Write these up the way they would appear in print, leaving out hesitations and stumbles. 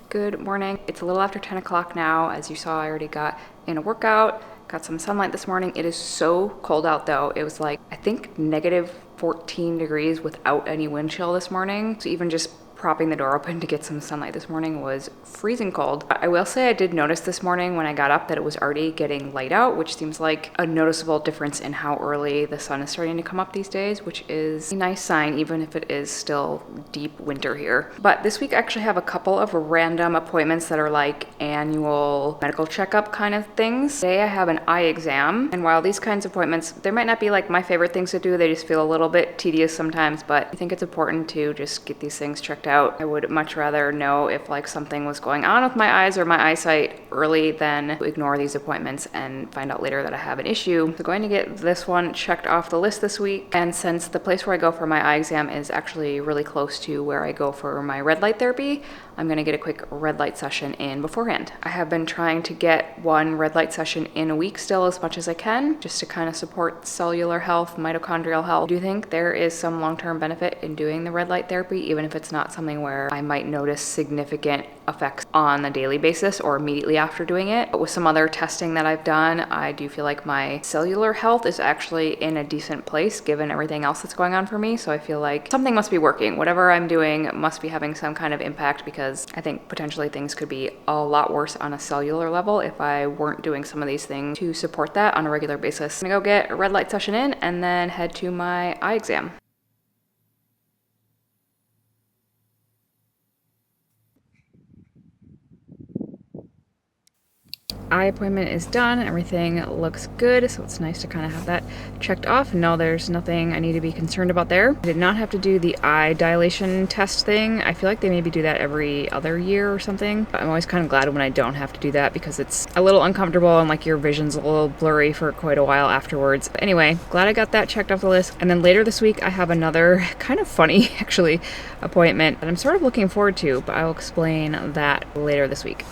Good morning. It's a little after 10 o'clock now. As you saw, I already got in a workout, got some sunlight this morning. It is so cold out though. It was like, I think negative 14 degrees without any wind chill this morning. So even just propping the door open to get some sunlight this morning was freezing cold. I will say I did notice this morning when I got up that it was already getting light out, which seems like a noticeable difference in how early the sun is starting to come up these days, which is a nice sign, even if it is still deep winter here. But this week I actually have a couple of random appointments that are like annual medical checkup kind of things. Today I have an eye exam, and while these kinds of appointments, they might not be like my favorite things to do, they just feel a little bit tedious sometimes, but I think it's important to just get these things checked out. I would much rather know if like something was going on with my eyes or my eyesight early than ignore these appointments and find out later that I have an issue. So going to get this one checked off the list this week. And since the place where I go for my eye exam is actually really close to where I go for my red light therapy, I'm gonna get a quick red light session in beforehand. I have been trying to get one red light session in a week still as much as I can, just to kind of support cellular health, mitochondrial health. I do think there is some long-term benefit in doing the red light therapy, even if it's not something where I might notice significant effects on a daily basis or immediately after doing it. But with some other testing that I've done, I do feel like my cellular health is actually in a decent place given everything else that's going on for me. So I feel like something must be working. Whatever I'm doing must be having some kind of impact, because I think potentially things could be a lot worse on a cellular level if I weren't doing some of these things to support that on a regular basis. I'm gonna go get a red light session in and then head to my eye exam. Eye appointment is done. Everything looks good, so it's nice to kind of have that checked off. No, there's nothing I need to be concerned about there. I did not have to do the eye dilation test thing. I feel like they maybe do that every other year or something. I'm always kind of glad when I don't have to do that because it's a little uncomfortable and like your vision's a little blurry for quite a while afterwards. But anyway, glad I got that checked off the list. And then later this week I have another kind of funny actually appointment that I'm sort of looking forward to, but I'll explain that later this week.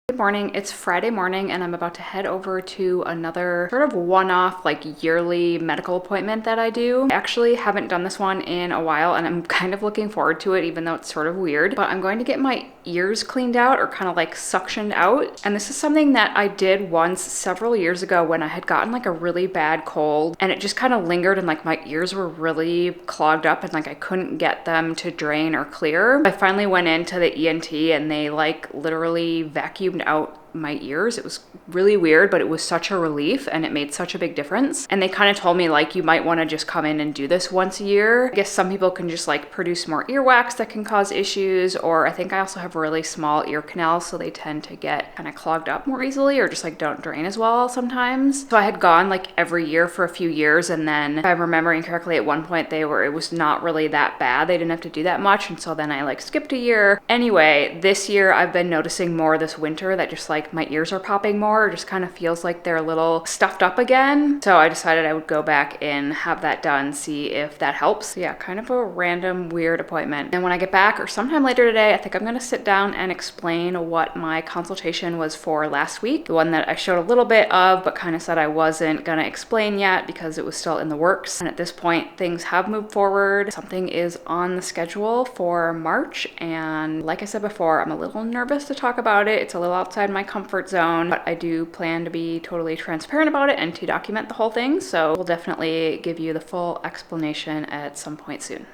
Good morning. It's Friday morning and I'm about to head over to another sort of one-off like yearly medical appointment that I do. I actually haven't done this one in a while and I'm kind of looking forward to it, even though it's sort of weird. But I'm going to get my ears cleaned out, or kind of like suctioned out. And this is something that I did once several years ago when I had gotten like a really bad cold and it just kind of lingered and like my ears were really clogged up and like I couldn't get them to drain or clear. I finally went into the ENT and they like literally vacuumed out my ears. It was really weird, but it was such a relief and it made such a big difference. And they kind of told me like, you might want to just come in and do this once a year. I guess some people can just like produce more earwax that can cause issues, or I think I also have really small ear canals, so they tend to get kind of clogged up more easily or just like don't drain as well sometimes. So I had gone like every year for a few years, and then if I'm remembering correctly, at one point it was not really that bad. They didn't have to do that much, and so then I like skipped a year. Anyway, this year I've been noticing more this winter that just like my ears are popping more, or just kind of feels like they're a little stuffed up again. So I decided I would go back and have that done, see if that helps. So yeah, kind of a random weird appointment. And when I get back, or sometime later today, I think I'm gonna sit down and explain what my consultation was for last week. The one that I showed a little bit of, but kind of said I wasn't gonna explain yet because it was still in the works. And at this point, things have moved forward. Something is on the schedule for March. And like I said before, I'm a little nervous to talk about it. It's a little outside my comfort zone, but I do plan to be totally transparent about it and to document the whole thing. So we'll definitely give you the full explanation at some point soon.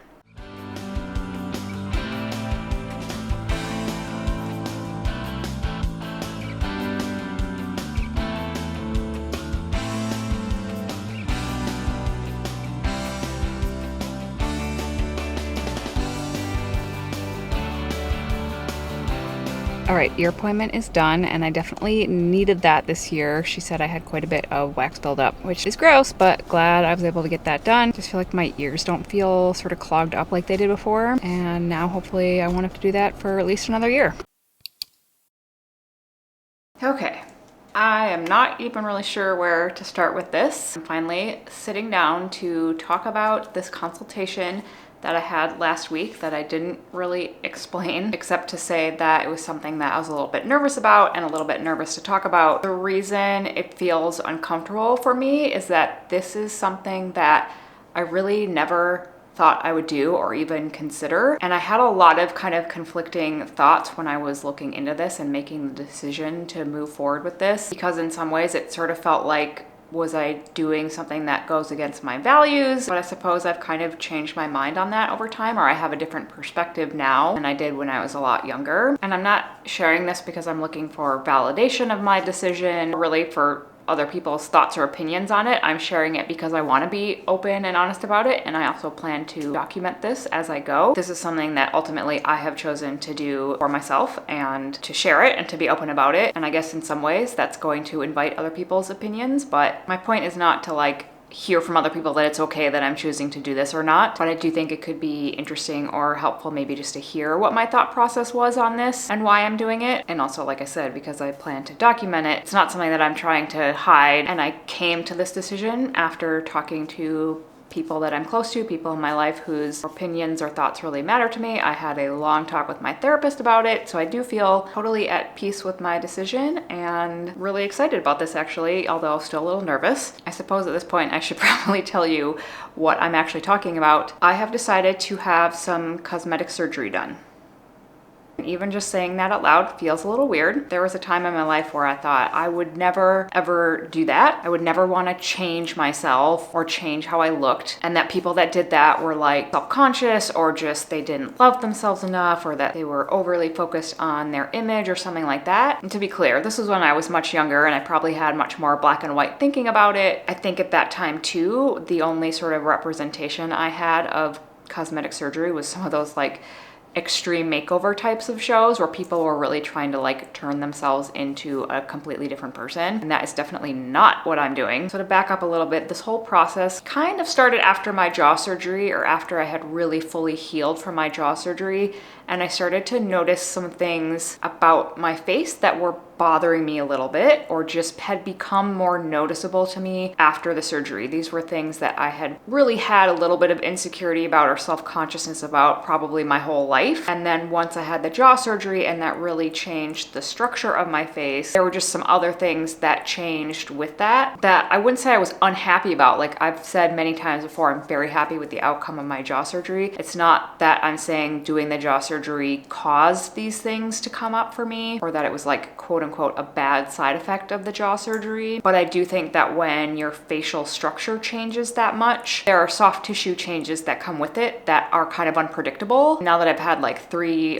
All right, ear appointment is done, and I definitely needed that this year. She said I had quite a bit of wax buildup, which is gross, but glad I was able to get that done. Just feel like my ears don't feel sort of clogged up like they did before, and now hopefully I won't have to do that for at least another year. Okay, I am not even really sure where to start with this. I'm finally sitting down to talk about this consultation that I had last week that I didn't really explain, except to say that it was something that I was a little bit nervous about and a little bit nervous to talk about. The reason it feels uncomfortable for me is that this is something that I really never thought I would do or even consider. And I had a lot of kind of conflicting thoughts when I was looking into this and making the decision to move forward with this, because in some ways it sort of felt like, was I doing something that goes against my values? But I suppose I've kind of changed my mind on that over time, or I have a different perspective now than I did when I was a lot younger. And I'm not sharing this because I'm looking for validation of my decision, or really for other people's thoughts or opinions on it. I'm sharing it because I want to be open and honest about it, and I also plan to document this as I go. This is something that ultimately I have chosen to do for myself and to share it and to be open about it. And I guess in some ways that's going to invite other people's opinions, but my point is not to like hear from other people that it's okay that I'm choosing to do this or not, but I do think it could be interesting or helpful maybe just to hear what my thought process was on this and why I'm doing it. And also, like I said, because I plan to document it, it's not something that I'm trying to hide. And I came to this decision after talking to people that I'm close to, people in my life whose opinions or thoughts really matter to me. I had a long talk with my therapist about it, so I do feel totally at peace with my decision and really excited about this actually, although still a little nervous. I suppose at this point I should probably tell you what I'm actually talking about. I have decided to have some cosmetic surgery done. Even just saying that out loud feels a little weird. There was a time in my life where I thought I would never ever do that. I would never want to change myself or change how I looked, and that people that did that were like self-conscious, or just they didn't love themselves enough, or that they were overly focused on their image or something like that. And to be clear, this was when I was much younger and I probably had much more black and white thinking about it. I think at that time too, the only sort of representation I had of cosmetic surgery was some of those like extreme makeover types of shows where people were really trying to like turn themselves into a completely different person. And that is definitely not what I'm doing. So to back up a little bit, this whole process kind of started after my jaw surgery, or after I had really fully healed from my jaw surgery. And I started to notice some things about my face that were bothering me a little bit, or just had become more noticeable to me after the surgery. These were things that I had really had a little bit of insecurity about or self-consciousness about probably my whole life. And then once I had the jaw surgery and that really changed the structure of my face, there were just some other things that changed with that I wouldn't say I was unhappy about. Like I've said many times before, I'm very happy with the outcome of my jaw surgery. It's not that I'm saying doing the jaw surgery caused these things to come up for me, or that it was like quote unquote a bad side effect of the jaw surgery. But I do think that when your facial structure changes that much, there are soft tissue changes that come with it that are kind of unpredictable. Now that I've had like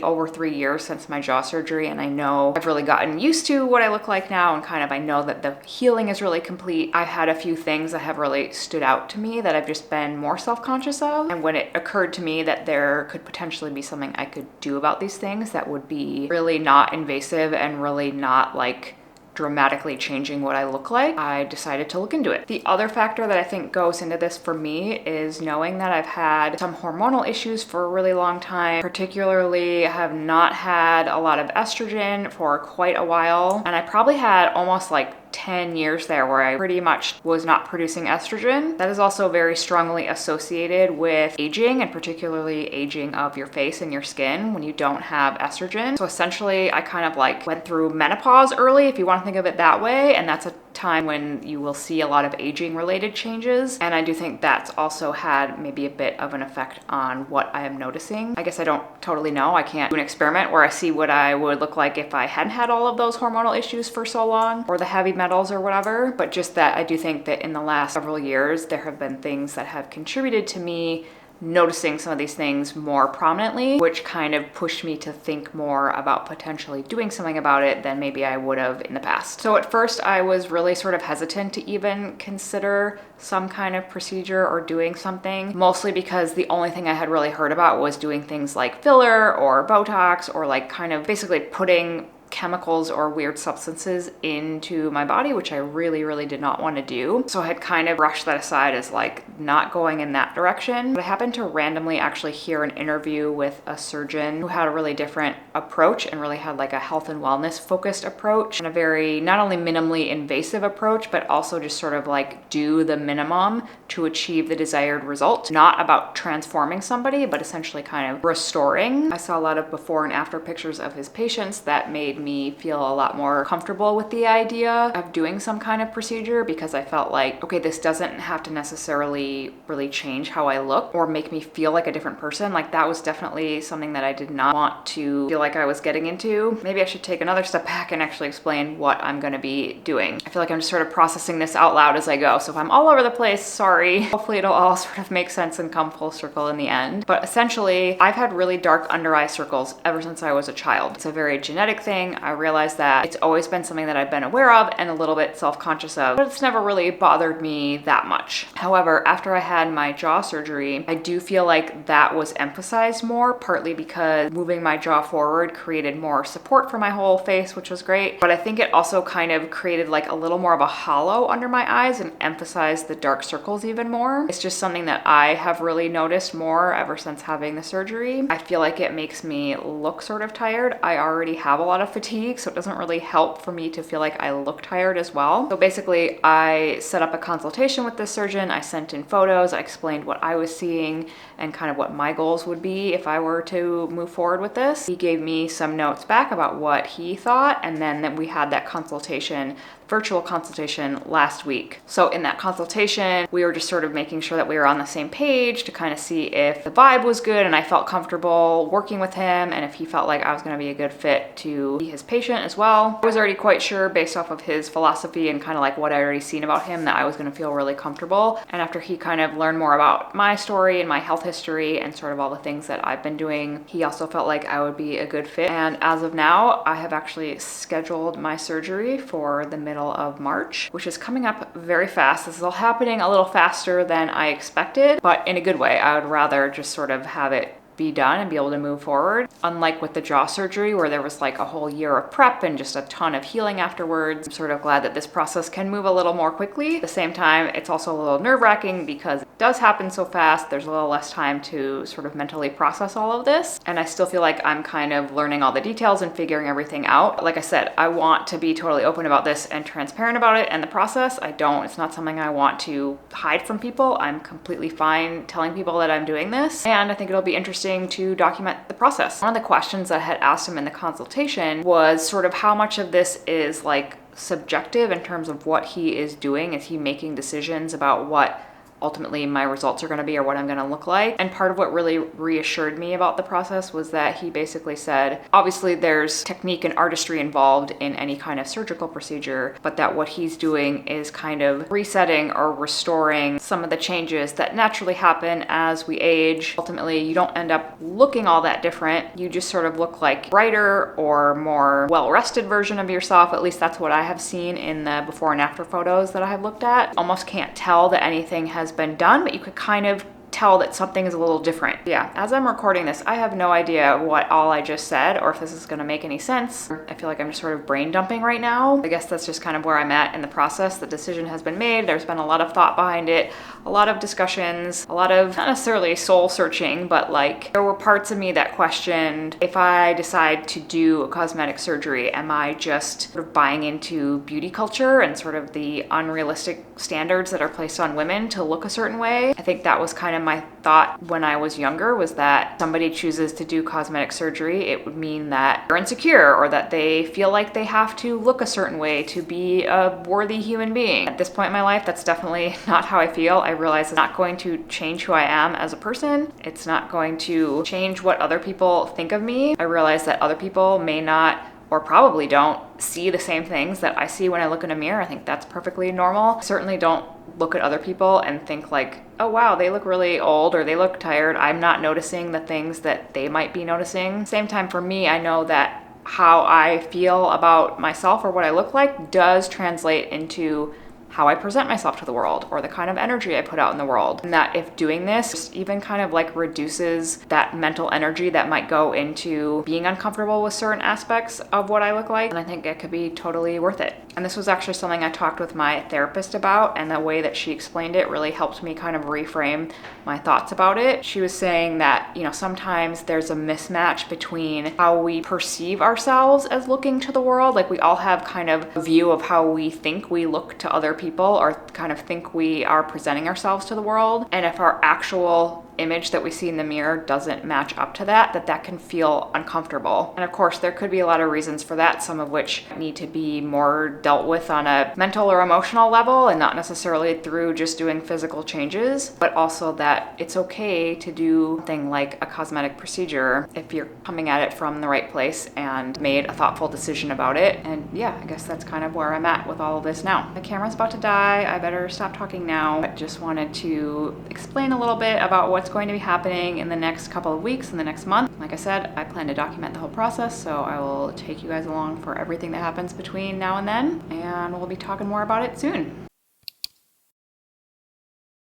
over 3 years since my jaw surgery, and I know I've really gotten used to what I look like now, and kind of I know that the healing is really complete, I've had a few things that have really stood out to me that I've just been more self-conscious of. And when it occurred to me that there could potentially be something I could do about these things that would be really not invasive and really not like dramatically changing what I look like, I decided to look into it. The other factor that I think goes into this for me is knowing that I've had some hormonal issues for a really long time. Particularly, I have not had a lot of estrogen for quite a while, and I probably had almost like 10 years there where I pretty much was not producing estrogen. That is also very strongly associated with aging, and particularly aging of your face and your skin when you don't have estrogen. So essentially, I kind of like went through menopause early, if you want to think of it that way, and that's a time when you will see a lot of aging related changes. And I do think that's also had maybe a bit of an effect on what I am noticing. I guess I don't totally know. I can't do an experiment where I see what I would look like if I hadn't had all of those hormonal issues for so long, or the heavy metals or whatever. But just that I do think that in the last several years, there have been things that have contributed to me noticing some of these things more prominently, which kind of pushed me to think more about potentially doing something about it than maybe I would have in the past. So at first I was really sort of hesitant to even consider some kind of procedure or doing something, mostly because the only thing I had really heard about was doing things like filler or Botox, or like kind of basically putting chemicals or weird substances into my body, which I really did not want to do. So I had kind of brushed that aside as like not going in that direction. But I happened to randomly actually hear an interview with a surgeon who had a really different approach and really had like a health and wellness focused approach, and a very not only minimally invasive approach, but also just sort of like do the minimum to achieve the desired result. Not about transforming somebody, but essentially kind of restoring. I saw a lot of before and after pictures of his patients that made made me feel a lot more comfortable with the idea of doing some kind of procedure, because I felt like, okay, this doesn't have to necessarily really change how I look or make me feel like a different person. Like, that was definitely something that I did not want to feel like I was getting into. Maybe I should take another step back and actually explain what I'm going to be doing. I feel like I'm just sort of processing this out loud as I go. So if I'm all over the place, sorry. Hopefully it'll all sort of make sense and come full circle in the end. But essentially, I've had really dark under eye circles ever since I was a child. It's a very genetic thing. I realize that it's always been something that I've been aware of and a little bit self-conscious of, but it's never really bothered me that much. However, after I had my jaw surgery, I do feel like that was emphasized more, partly because moving my jaw forward created more support for my whole face, which was great. But I think it also kind of created like a little more of a hollow under my eyes and emphasized the dark circles even more. It's just something that I have really noticed more ever since having the surgery. I feel like it makes me look sort of tired. I already have a lot of fatigue, so it doesn't really help for me to feel like I look tired as well. So basically, I set up a consultation with this surgeon. I sent in photos. I explained what I was seeing and kind of what my goals would be if I were to move forward with this. He gave me some notes back about what he thought, and then we had that consultation, virtual consultation, last week. So in that consultation, we were just sort of making sure that we were on the same page to kind of see if the vibe was good and I felt comfortable working with him, and if he felt like I was going to be a good fit to be his patient as well. I was already quite sure, based off of his philosophy and kind of like what I already seen about him, that I was going to feel really comfortable. And after he kind of learned more about my story and my health history and sort of all the things that I've been doing, he also felt like I would be a good fit. And as of now, I have actually scheduled my surgery for the middle of March, which is coming up very fast. This is all happening a little faster than I expected, but in a good way. I would rather just sort of have it be done and be able to move forward. Unlike with the jaw surgery, where there was like a whole year of prep and just a ton of healing afterwards, I'm sort of glad that this process can move a little more quickly. At the same time, it's also a little nerve-wracking because it does happen so fast. There's a little less time to sort of mentally process all of this. And I still feel like I'm kind of learning all the details and figuring everything out. Like I said, I want to be totally open about this and transparent about it and the process. It's not something I want to hide from people. I'm completely fine telling people that I'm doing this. And I think it'll be interesting to document the process. One of the questions I had asked him in the consultation was sort of how much of this is like subjective in terms of what he is doing. Is he making decisions about what ultimately my results are going to be or what I'm going to look like? And part of what really reassured me about the process was that he basically said, obviously there's technique and artistry involved in any kind of surgical procedure, but that what he's doing is kind of resetting or restoring some of the changes that naturally happen as we age. Ultimately, you don't end up looking all that different. You just sort of look like brighter or more well-rested version of yourself. At least that's what I have seen in the before and after photos that I have looked at. Almost can't tell that anything has been done, but you could kind of tell that something is a little different. Yeah, as I'm recording this, I have no idea what all I just said or if this is going to make any sense. I feel like I'm just sort of brain dumping right now. I guess that's just kind of where I'm at in the process. The decision has been made. There's been a lot of thought behind it, a lot of discussions, a lot of not necessarily soul searching, but like there were parts of me that questioned, if I decide to do a cosmetic surgery, am I just sort of buying into beauty culture and sort of the unrealistic standards that are placed on women to look a certain way? I think that was kind of my thought when I was younger, was that somebody chooses to do cosmetic surgery, it would mean that they're insecure or that they feel like they have to look a certain way to be a worthy human being. At this point in my life, that's definitely not how I feel. I realize it's not going to change who I am as a person. It's not going to change what other people think of me. I realize that other people may not, or probably don't, see the same things that I see when I look in a mirror. I think that's perfectly normal. I certainly don't look at other people and think like, oh wow, they look really old or they look tired. I'm not noticing the things that they might be noticing. Same time, for me, I know that how I feel about myself or what I look like does translate into how I present myself to the world or the kind of energy I put out in the world. And that if doing this just even kind of like reduces that mental energy that might go into being uncomfortable with certain aspects of what I look like, then I think it could be totally worth it. And this was actually something I talked with my therapist about, and the way that she explained it really helped me kind of reframe my thoughts about it. She was saying that, sometimes there's a mismatch between how we perceive ourselves as looking to the world. Like we all have kind of a view of how we think we look to other people or kind of think we are presenting ourselves to the world. And if our actual image that we see in the mirror doesn't match up to that can feel uncomfortable. And of course, there could be a lot of reasons for that, some of which need to be more dealt with on a mental or emotional level and not necessarily through just doing physical changes, but also that it's okay to do something like a cosmetic procedure if you're coming at it from the right place and made a thoughtful decision about it. And yeah, I guess that's kind of where I'm at with all of this now. The camera's about to die. I better stop talking now. I just wanted to explain a little bit about what's going to be happening in the next couple of weeks, in the next month. Like I said, I plan to document the whole process, so I will take you guys along for everything that happens between now and then, and we'll be talking more about it soon.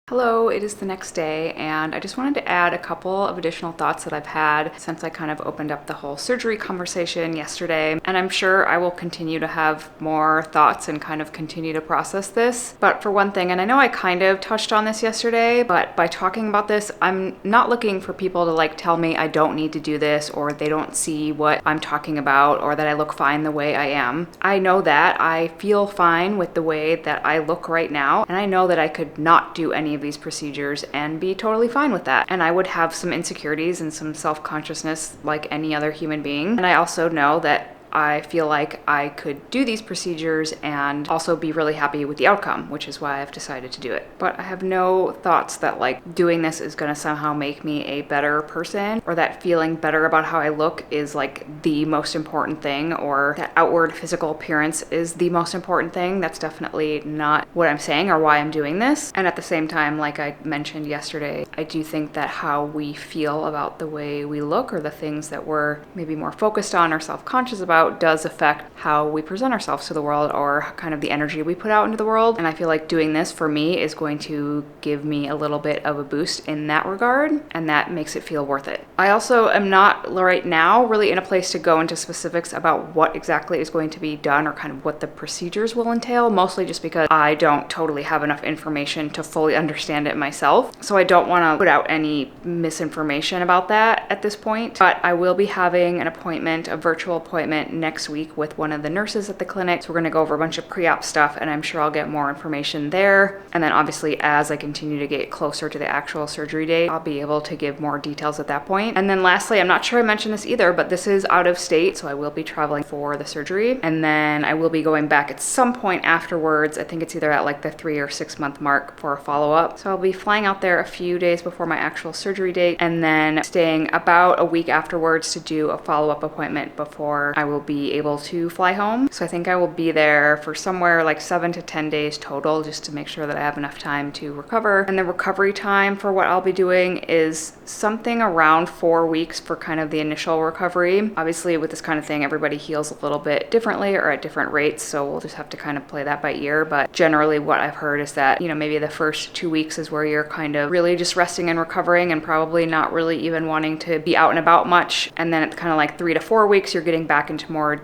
Hello, it is the next day, and I just wanted to add a couple of additional thoughts that I've had since I kind of opened up the whole surgery conversation yesterday. And I'm sure I will continue to have more thoughts and kind of continue to process this. But for one thing, and I know I kind of touched on this yesterday, but by talking about this, I'm not looking for people to like tell me I don't need to do this, or they don't see what I'm talking about, or that I look fine the way I am. I know that I feel fine with the way that I look right now, and I know that I could not do any of these procedures and be totally fine with that. And I would have some insecurities and some self-consciousness like any other human being. And I also know that I feel like I could do these procedures and also be really happy with the outcome, which is why I've decided to do it. But I have no thoughts that like doing this is gonna somehow make me a better person, or that feeling better about how I look is like the most important thing, or that outward physical appearance is the most important thing. That's definitely not what I'm saying or why I'm doing this. And at the same time, like I mentioned yesterday, I do think that how we feel about the way we look, or the things that we're maybe more focused on or self-conscious about, does affect how we present ourselves to the world, or kind of the energy we put out into the world. And I feel like doing this for me is going to give me a little bit of a boost in that regard, and that makes it feel worth it. I also am not right now really in a place to go into specifics about what exactly is going to be done, or kind of what the procedures will entail, mostly just because I don't totally have enough information to fully understand it myself. So I don't want to put out any misinformation about that at this point. But I will be having an appointment, a virtual appointment next week with one of the nurses at the clinic. So we're going to go over a bunch of pre-op stuff, and I'm sure I'll get more information there. And then obviously as I continue to get closer to the actual surgery date, I'll be able to give more details at that point. And then lastly, I'm not sure I mentioned this either, but this is out of state, so I will be traveling for the surgery. And then I will be going back at some point afterwards. I think it's either at like the 3 or 6 month mark for a follow-up. So I'll be flying out there a few days before my actual surgery date, and then staying about a week afterwards to do a follow-up appointment before I will be able to fly home. So I think I will be there for somewhere like 7 to 10 days total, just to make sure that I have enough time to recover. And the recovery time for what I'll be doing is something around 4 weeks for kind of the initial recovery. Obviously with this kind of thing, everybody heals a little bit differently or at different rates, so we'll just have to kind of play that by ear. But generally what I've heard is that, you know, maybe the first 2 weeks is where you're kind of really just resting and recovering, and probably not really even wanting to be out and about much. And then it's kind of like 3 to 4 weeks, you're getting back into more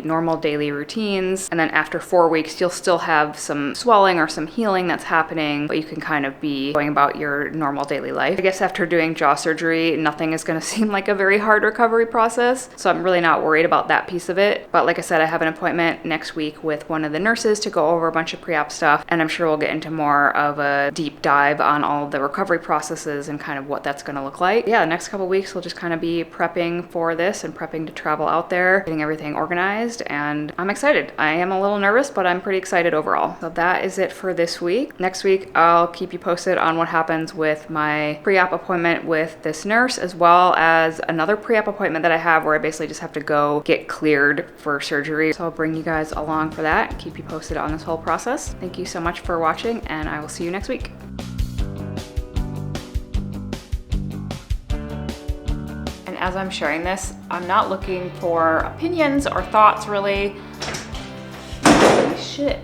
normal daily routines. And then after 4 weeks, you'll still have some swelling or some healing that's happening, but you can kind of be going about your normal daily life. I guess after doing jaw surgery, nothing is going to seem like a very hard recovery process, so I'm really not worried about that piece of it. But like I said, I have an appointment next week with one of the nurses to go over a bunch of pre-op stuff, and I'm sure we'll get into more of a deep dive on all of the recovery processes and kind of what that's going to look like. Yeah, the next couple weeks we'll just kind of be prepping for this and prepping to travel out there, getting everything organized, and I'm excited. I am a little nervous, but I'm pretty excited overall. So that is it for this week. Next week, I'll keep you posted on what happens with my pre-op appointment with this nurse, as well as another pre-op appointment that I have where I basically just have to go get cleared for surgery. So I'll bring you guys along for that and keep you posted on this whole process. Thank you so much for watching, and I will see you next week. As I'm sharing this, I'm not looking for opinions or thoughts really. Holy shit.